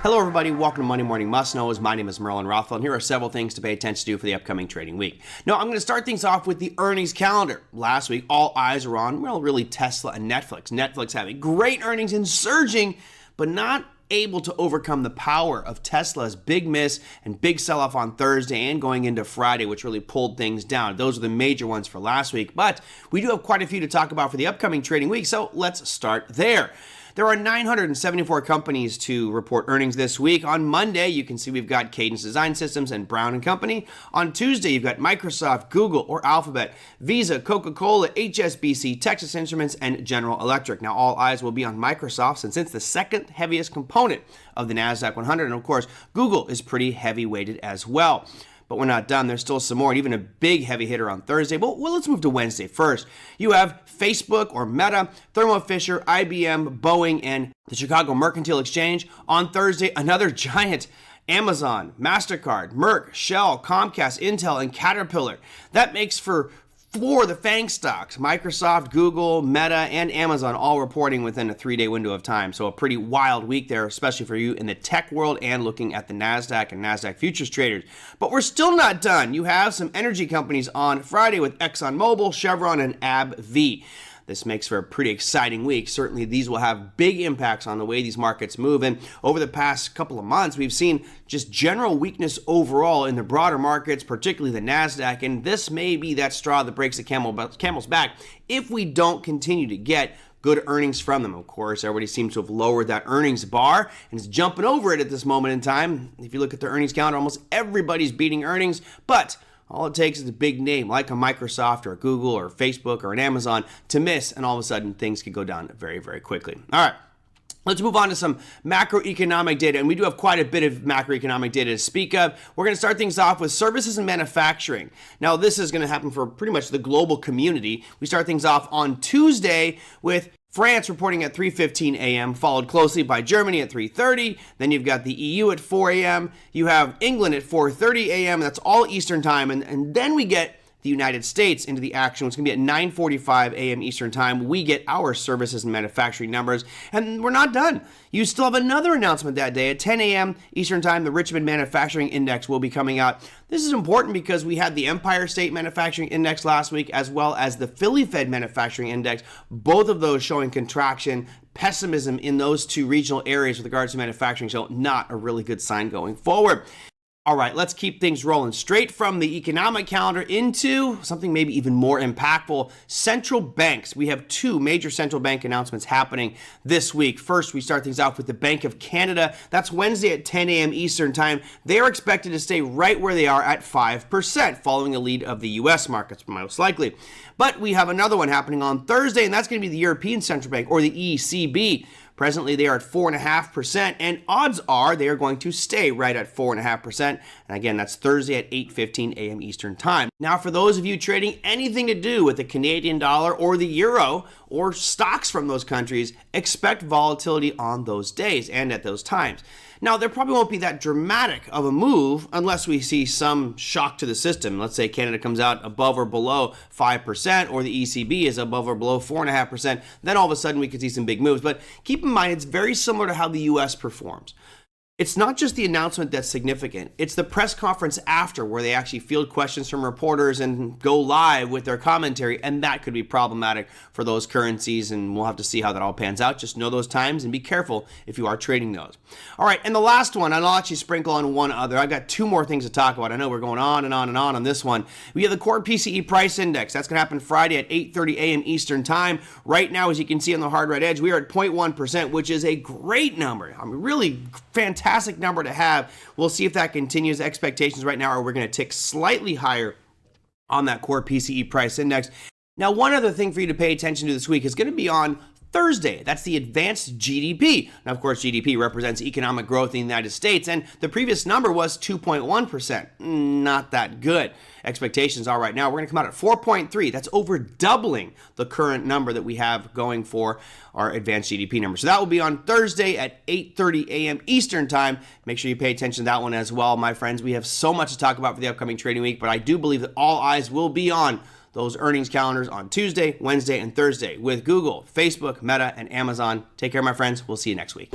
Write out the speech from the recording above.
Hello everybody, welcome to Monday Morning Must Knows. My name is Merlin Rothfeld, and here are several things to pay attention to for the upcoming trading week. Now, I'm going to start things off with the earnings calendar. Last week, all eyes were on, really Tesla and Netflix. Netflix having great earnings and surging, but not able to overcome the power of Tesla's big miss and big sell-off on Thursday and going into Friday, which really pulled things down. Those are the major ones for last week, but we do have quite a few to talk about for the upcoming trading week, so let's start there. There are 974 companies to report earnings this week. On Monday, you can see we've got Cadence Design Systems and Brown & Company. On Tuesday, you've got Microsoft, Google or Alphabet, Visa, Coca-Cola, HSBC, Texas Instruments, and General Electric. Now, all eyes will be on Microsoft since it's the second heaviest component of the NASDAQ 100. And of course, Google is pretty heavy weighted as well. But we're not done. There's still some more, and even a big heavy hitter on Thursday. But well, let's move to Wednesday first. You have Facebook or Meta, Thermo Fisher, IBM, Boeing, and the Chicago Mercantile Exchange. On Thursday, another giant, Amazon, MasterCard, Merck, Shell, Comcast, Intel, and Caterpillar. That makes for the FANG stocks, Microsoft, Google, Meta, and Amazon, all reporting within a 3-day window of time. So a pretty wild week there, especially for you in the tech world and looking at the NASDAQ and NASDAQ futures traders. But we're still not done. You have some energy companies on Friday with ExxonMobil, Chevron, and AbbVie. This makes for a pretty exciting week. Certainly, these will have big impacts on the way these markets move. And over the past couple of months, we've seen just general weakness overall in the broader markets, particularly the NASDAQ. And this may be that straw that breaks the camel's back if we don't continue to get good earnings from them. Of course, everybody seems to have lowered that earnings bar and is jumping over it at this moment in time. If you look at the earnings calendar, almost everybody's beating earnings. But all it takes is a big name like a Microsoft or a Google or Facebook or an Amazon to miss, and all of a sudden things could go down very, very quickly. All right. Let's move on to some macroeconomic data, and we do have quite a bit of macroeconomic data to speak of. We're going to start things off with services and manufacturing. Now, this is going to happen for pretty much the global community. We start things off on Tuesday with France reporting at 3:15 a.m., followed closely by Germany at 3:30. Then you've got the EU at 4 a.m. You have England at 4:30 a.m. That's all Eastern time. And then we get the United States into the action. It's going to be at 9:45 a.m. Eastern time. We get our services and manufacturing numbers. And we're not done. You still have another announcement that day at 10 a.m. Eastern time. The Richmond Manufacturing Index will be coming out. This is important because we had the Empire State Manufacturing Index last week, as well as the Philly Fed Manufacturing Index. Both of those showing contraction, pessimism in those two regional areas with regards to manufacturing. So not a really good sign going forward. All right, let's keep things rolling straight from the economic calendar into something maybe even more impactful. Central banks. We have two major central bank announcements happening this week. First, we start things off with the Bank of Canada. That's Wednesday at 10 a.m. Eastern time. They are expected to stay right where they are at 5%, following the lead of the U.S. markets, most likely. But we have another one happening on Thursday, and that's going to be the European Central Bank, or the ECB. Presently, they are at 4.5%, and odds are they are going to stay right at 4.5%. And again, that's Thursday at 8:15 a.m. Eastern time. Now, for those of you trading anything to do with the Canadian dollar or the euro or stocks from those countries, expect volatility on those days and at those times. Now, there probably won't be that dramatic of a move unless we see some shock to the system. Let's say Canada comes out above or below 5%, or the ECB is above or below 4.5%. Then all of a sudden we could see some big moves. But keep in mind, it's very similar to how the U.S. performs. It's not just the announcement that's significant. It's the press conference after, where they actually field questions from reporters and go live with their commentary, and that could be problematic for those currencies, and we'll have to see how that all pans out. Just know those times and be careful if you are trading those. All right, and the last one, and I'll actually sprinkle on one other. I've got two more things to talk about. I know we're going on and on and on this one. We have the Core PCE Price Index. That's going to happen Friday at 8:30 a.m. Eastern time. Right now, as you can see on the hard red edge, we are at 0.1%, which is a great number. I mean, really fantastic number to have. We'll see if that continues. Expectations right now are we're going to tick slightly higher on that core PCE price index. Now, one other thing for you to pay attention to this week is going to be on Thursday. That's the advanced GDP. Now, of course, GDP represents economic growth in the United States, and the previous number was 2.1%. Not that good. Expectations are right now, we're going to come out at 4.3. That's over doubling the current number that we have going for our advanced GDP number. So that will be on Thursday at 8:30 a.m. Eastern time. Make sure you pay attention to that one as well, my friends. We have so much to talk about for the upcoming trading week, but I do believe that all eyes will be on those earnings calendars on Tuesday, Wednesday, and Thursday with Google, Facebook, Meta, and Amazon. Take care, my friends. We'll see you next week.